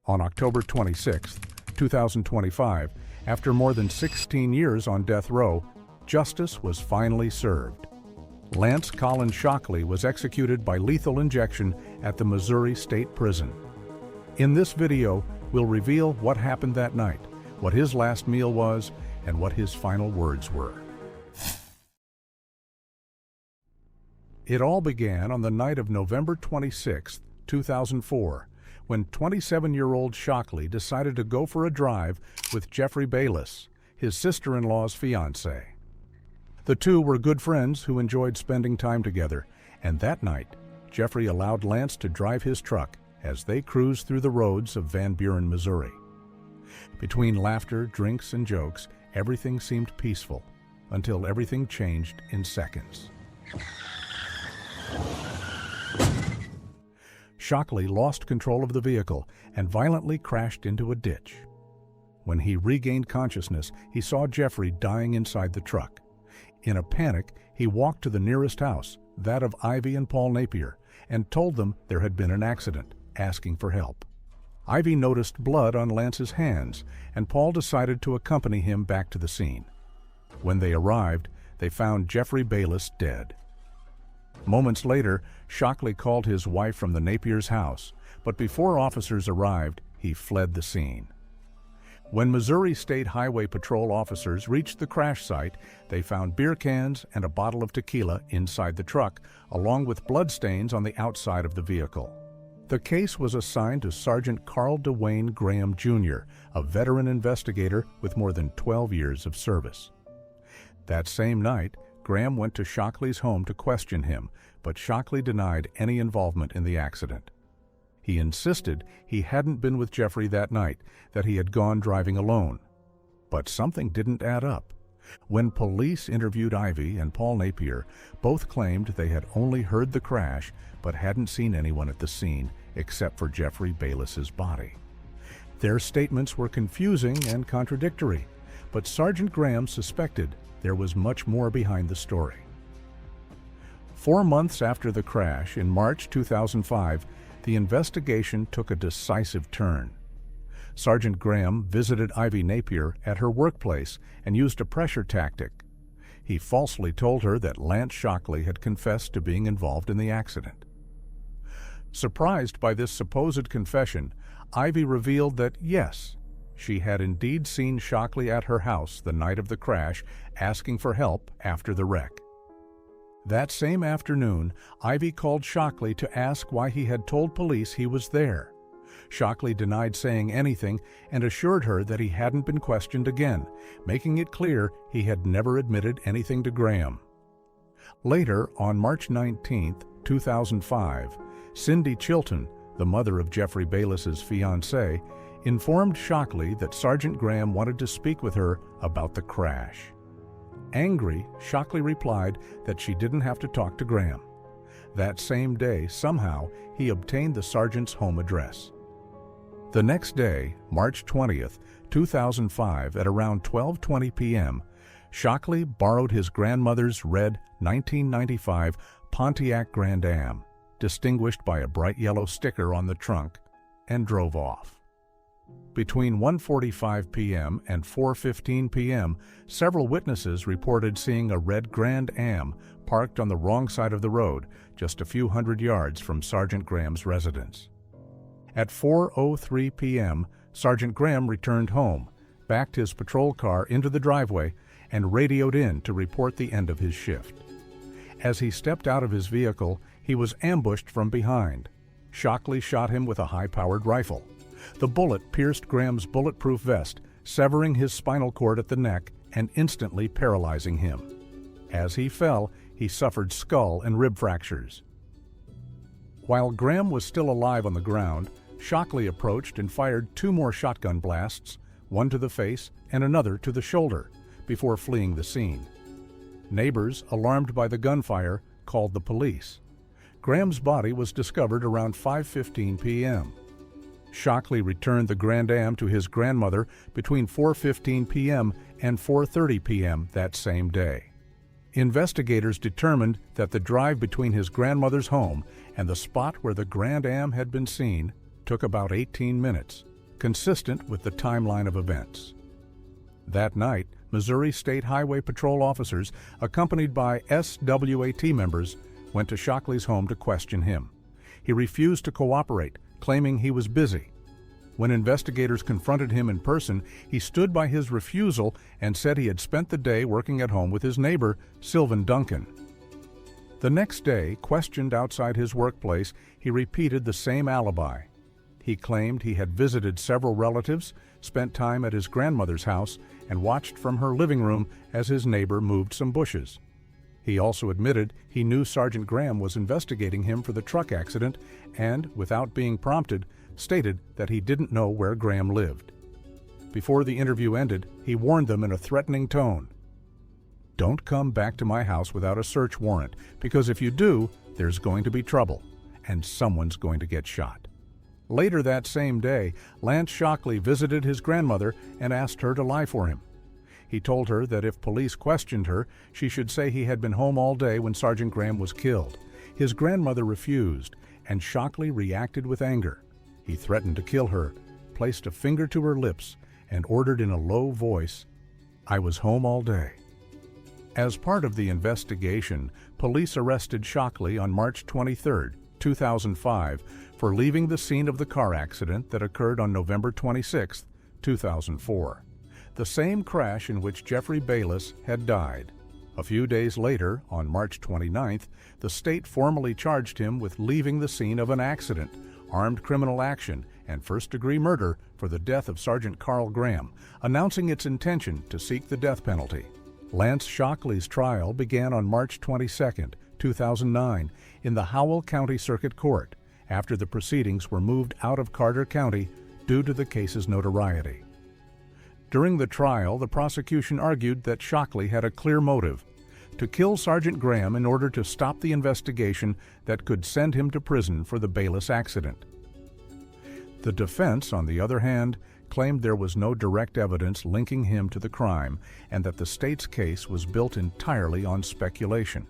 On October 26, 2025, after more than 16 years on death row, justice was finally served. Lance Collin Shockley was executed by lethal injection at the Missouri State Prison. In this video, we'll reveal what happened that night, what his last meal was, and what his final words were. It all began on the night of November 26, 2004, when 27-year-old Shockley decided to go for a drive with Jeffrey Bayless, his sister-in-law's fiancé. The two were good friends who enjoyed spending time together, and that night, Jeffrey allowed Lance to drive his truck as they cruised through the roads of Van Buren, Missouri. Between laughter, drinks, and jokes, everything seemed peaceful, until everything changed in seconds. Shockley lost control of the vehicle and violently crashed into a ditch. When he regained consciousness, he saw Jeffrey dying inside the truck. In a panic, he walked to the nearest house, that of Ivy and Paul Napier, and told them there had been an accident, asking for help. Ivy noticed blood on Lance's hands, and Paul decided to accompany him back to the scene. When they arrived, they found Jeffrey Bayless dead. Moments later, Shockley called his wife from the Napier's house, but before officers arrived, he fled the scene. When Missouri State Highway Patrol officers reached the crash site, they found beer cans and a bottle of tequila inside the truck, along with bloodstains on the outside of the vehicle. The case was assigned to Sergeant DeWayne Graham, Jr., a veteran investigator with more than 12 years of service. That same night, Graham went to Shockley's home to question him, but Shockley denied any involvement in the accident. He insisted he hadn't been with Jeffrey that night, that he had gone driving alone. But something didn't add up. When police interviewed Ivy and Paul Napier, both claimed they had only heard the crash but hadn't seen anyone at the scene except for Jeffrey Bayless's body. Their statements were confusing and contradictory, but Sergeant Graham suspected there was much more behind the story. 4 months after the crash, in March 2005, the investigation took a decisive turn. Sergeant Graham visited Ivy Napier at her workplace and used a pressure tactic. He falsely told her that Lance Shockley had confessed to being involved in the accident. Surprised by this supposed confession, Ivy revealed that yes, she had indeed seen Shockley at her house the night of the crash, asking for help after the wreck. That same afternoon, Ivy called Shockley to ask why he had told police he was there. Shockley denied saying anything and assured her that he hadn't been questioned again, making it clear he had never admitted anything to Graham. Later, on March 19, 2005, Cindy Chilton, the mother of Jeffrey Bayless's fiancée, informed Shockley that Sergeant Graham wanted to speak with her about the crash. Angry, Shockley replied that she didn't have to talk to Graham. That same day, somehow, he obtained the sergeant's home address. The next day, March 20th, 2005, at around 12:20 p.m., Shockley borrowed his grandmother's red 1995 Pontiac Grand Am, distinguished by a bright yellow sticker on the trunk, and drove off. Between 1:45 p.m. and 4:15 p.m., several witnesses reported seeing a red Grand Am parked on the wrong side of the road, just a few hundred yards from Sergeant Graham's residence. At 4:03 p.m., Sergeant Graham returned home, backed his patrol car into the driveway, and radioed in to report the end of his shift. As he stepped out of his vehicle, he was ambushed from behind. Shockley shot him with a high-powered rifle. The bullet pierced Graham's bulletproof vest, severing his spinal cord at the neck and instantly paralyzing him. As he fell, he suffered skull and rib fractures. While Graham was still alive on the ground, Shockley approached and fired 2 more shotgun blasts, one to the face and another to the shoulder, before fleeing the scene. Neighbors, alarmed by the gunfire, called the police. Graham's body was discovered around 5:15 p.m. Shockley returned the Grand Am to his grandmother between 4:15 p.m. and 4:30 p.m. that same day. Investigators determined that the drive between his grandmother's home and the spot where the Grand Am had been seen took about 18 minutes, consistent with the timeline of events. That night, Missouri State Highway Patrol officers, accompanied by SWAT members, went to Shockley's home to question him. He refused to cooperate, claiming he was busy. When investigators confronted him in person, he stood by his refusal and said he had spent the day working at home with his neighbor, Sylvan Duncan. The next day, questioned outside his workplace, he repeated the same alibi. He claimed he had visited several relatives, spent time at his grandmother's house, and watched from her living room as his neighbor moved some bushes. He also admitted he knew Sergeant Graham was investigating him for the truck accident and, without being prompted, stated that he didn't know where Graham lived. Before the interview ended, he warned them in a threatening tone. "Don't come back to my house without a search warrant, because if you do, there's going to be trouble, and someone's going to get shot." Later that same day, Lance Shockley visited his grandmother and asked her to lie for him. He told her that if police questioned her, she should say he had been home all day when Sergeant Graham was killed. His grandmother refused, and Shockley reacted with anger. He threatened to kill her, placed a finger to her lips, and ordered in a low voice, "I was home all day." As part of the investigation, police arrested Shockley on March 23, 2005, for leaving the scene of the car accident that occurred on November 26, 2004, the same crash in which Jeffrey Bayless had died. A few days later, on March 29th, the state formally charged him with leaving the scene of an accident, armed criminal action, and first-degree murder for the death of Sergeant Carl Graham, announcing its intention to seek the death penalty. Lance Shockley's trial began on March 22, 2009, in the Howell County Circuit Court, after the proceedings were moved out of Carter County due to the case's notoriety. During the trial, the prosecution argued that Shockley had a clear motive: to kill Sergeant Graham in order to stop the investigation that could send him to prison for the Bayless accident. The defense, on the other hand, claimed there was no direct evidence linking him to the crime and that the state's case was built entirely on speculation.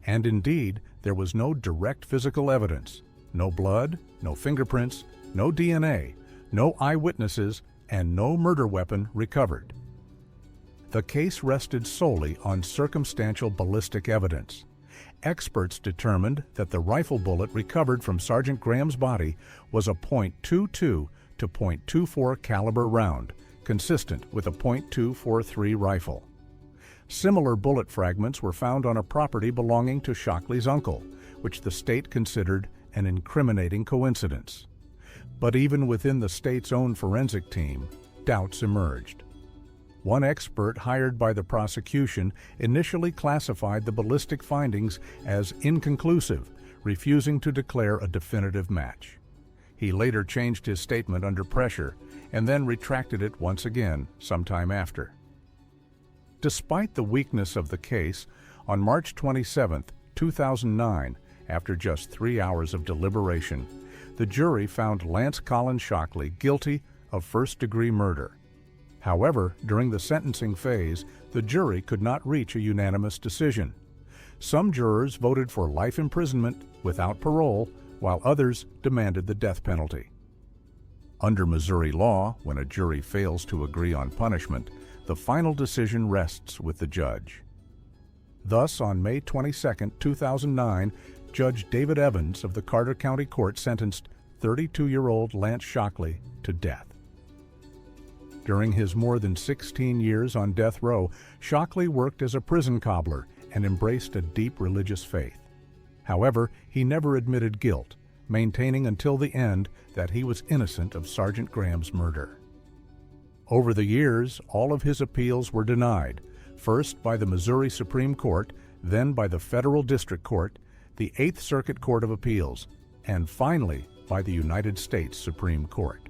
And indeed, there was no direct physical evidence: no blood, no fingerprints, no DNA, no eyewitnesses, and no murder weapon recovered. The case rested solely on circumstantial ballistic evidence. Experts determined that the rifle bullet recovered from Sergeant Graham's body was a .22 to .24 caliber round, consistent with a .243 rifle. Similar bullet fragments were found on a property belonging to Shockley's uncle, which the state considered an incriminating coincidence. But even within the state's own forensic team, doubts emerged. One expert hired by the prosecution initially classified the ballistic findings as inconclusive, refusing to declare a definitive match. He later changed his statement under pressure and then retracted it once again sometime after. Despite the weakness of the case, on March 27, 2009, after just 3 hours of deliberation, the jury found Lance Collin Shockley guilty of first-degree murder. However, during the sentencing phase, the jury could not reach a unanimous decision. Some jurors voted for life imprisonment without parole, while others demanded the death penalty. Under Missouri law, when a jury fails to agree on punishment, the final decision rests with the judge. Thus, on May 22, 2009, Judge David Evans of the Carter County Court sentenced 32-year-old Lance Shockley to death. During his more than 16 years on death row, Shockley worked as a prison cobbler and embraced a deep religious faith. However, he never admitted guilt, maintaining until the end that he was innocent of Sergeant Graham's murder. Over the years, all of his appeals were denied, first by the Missouri Supreme Court, then by the Federal District Court, the Eighth Circuit Court of Appeals, and finally by the United States Supreme Court.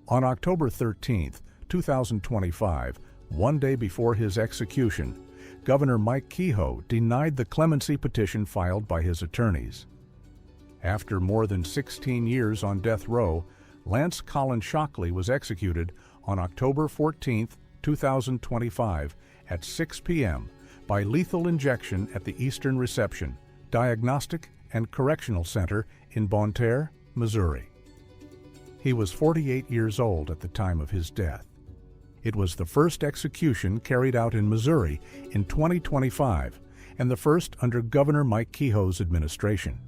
On October 13, 2025, one day before his execution, Governor Mike Kehoe denied the clemency petition filed by his attorneys. After more than 16 years on death row, Lance Collin Shockley was executed on October 14, 2025 at 6 p.m. by lethal injection at the Eastern Reception, Diagnostic and Correctional Center in Bonne Terre, Missouri. He was 48 years old at the time of his death. It was the first execution carried out in Missouri in 2025 and the first under Governor Mike Kehoe's administration.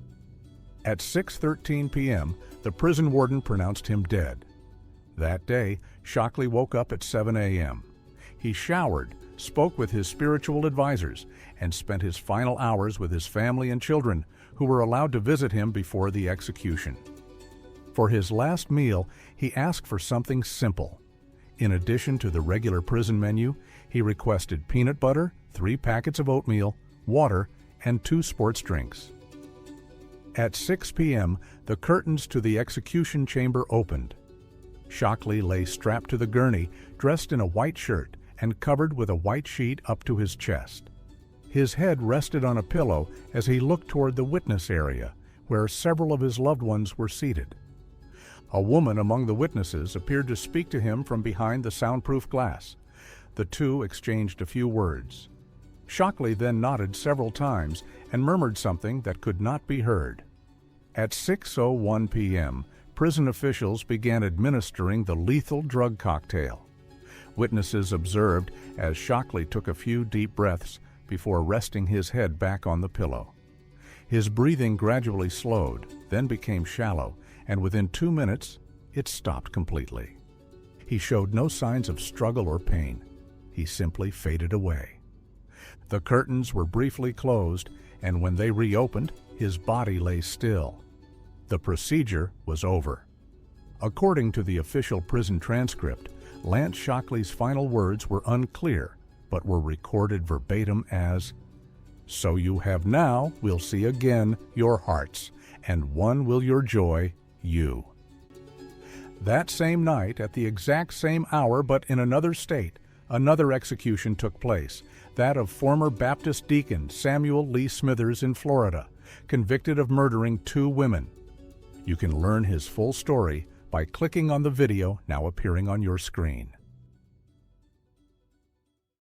At 6:13 p.m., the prison warden pronounced him dead. That day, Shockley woke up at 7 a.m. He showered, spoke with his spiritual advisors, and spent his final hours with his family and children, who were allowed to visit him before the execution. For his last meal, he asked for something simple. In addition to the regular prison menu, he requested peanut butter, 3 packets of oatmeal, water, and 2 sports drinks. At 6 p.m., the curtains to the execution chamber opened. Shockley lay strapped to the gurney, dressed in a white shirt and covered with a white sheet up to his chest. His head rested on a pillow as he looked toward the witness area, where several of his loved ones were seated. A woman among the witnesses appeared to speak to him from behind the soundproof glass. The two exchanged a few words. Shockley then nodded several times and murmured something that could not be heard. At 6:01 p.m., prison officials began administering the lethal drug cocktail. Witnesses observed as Shockley took a few deep breaths before resting his head back on the pillow. His breathing gradually slowed, then became shallow, and within 2 minutes, it stopped completely. He showed no signs of struggle or pain. He simply faded away. The curtains were briefly closed, and when they reopened, his body lay still. The procedure was over. According to the official prison transcript, Lance Shockley's final words were unclear, but were recorded verbatim as, "So you have now, will see again, your hearts, and one will your joy, you." That same night, at the exact same hour but in another state, another execution took place, that of former Baptist deacon Samuel Lee Smithers in Florida, convicted of murdering 2 women. You can learn his full story by clicking on the video now appearing on your screen.